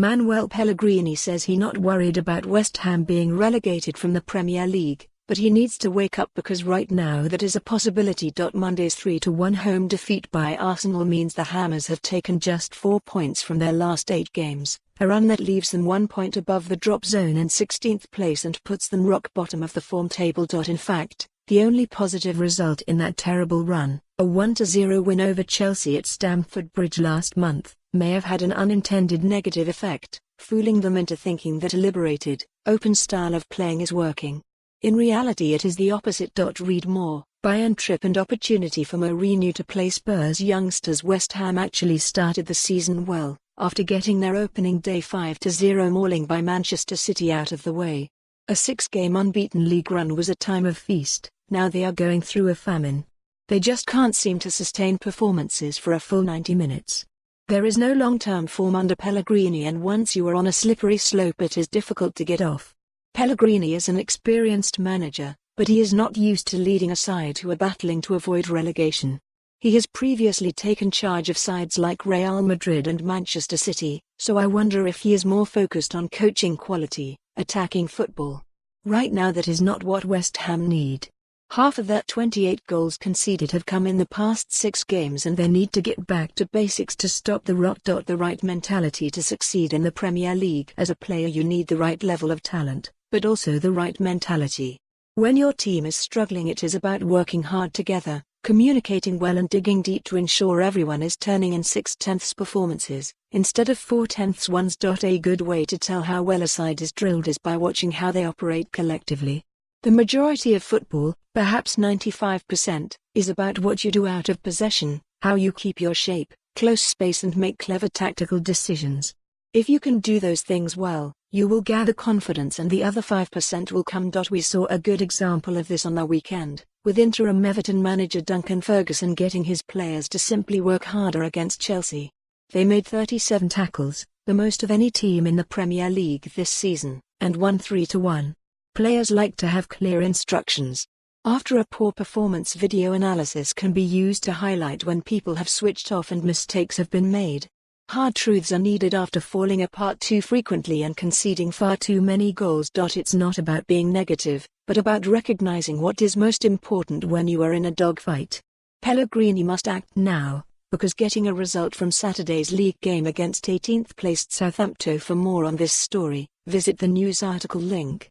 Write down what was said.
Manuel Pellegrini says he's not worried about West Ham being relegated from the Premier League, but he needs to wake up because right now that is a possibility. Monday's 3-1 home defeat by Arsenal means the Hammers have taken just 4 points from their last 8 games, a run that leaves them 1 point above the drop zone in 16th place and puts them rock bottom of the form table. In fact, the only positive result in that terrible run, a 1-0 win over Chelsea at Stamford Bridge last month, may have had an unintended negative effect, fooling them into thinking that a liberated, open style of playing is working. In reality it is the opposite. Read more. Bayern trip and opportunity for Mourinho to play Spurs youngsters. West Ham actually started the season well, after getting their opening day 5-0 mauling by Manchester City out of the way. A 6-game unbeaten league run was a time of feast. Now they are going through a famine. They just can't seem to sustain performances for a full 90 minutes. There is no long-term form under Pellegrini, and once you are on a slippery slope it is difficult to get off. Pellegrini is an experienced manager, but he is not used to leading a side who are battling to avoid relegation. He has previously taken charge of sides like Real Madrid and Manchester City, so I wonder if he is more focused on coaching quality, attacking football. Right now that is not what West Ham need. Half of that 28 goals conceded have come in the past 6 games, and they need to get back to basics to stop the rot.The right mentality to succeed in the Premier League. As a player you need the right level of talent, but also the right mentality. When your team is struggling it is about working hard together, communicating well and digging deep to ensure everyone is turning in 6/10 performances, instead of 4/10 ones. A good way to tell how well a side is drilled is by watching how they operate collectively. The majority of football, perhaps 95%, is about what you do out of possession, how you keep your shape, close space and make clever tactical decisions. If you can do those things well, you will gather confidence and the other 5% will come. We saw a good example of this on the weekend, with interim Everton manager Duncan Ferguson getting his players to simply work harder against Chelsea. They made 37 tackles, the most of any team in the Premier League this season, and won 3-1. Players like to have clear instructions. After a poor performance, video analysis can be used to highlight when people have switched off and mistakes have been made. Hard truths are needed after falling apart too frequently and conceding far too many goals. It's not about being negative, but about recognizing what is most important when you are in a dogfight. Pellegrini must act now, because getting a result from Saturday's league game against 18th placed Southampton. For more on this story, visit the news article link.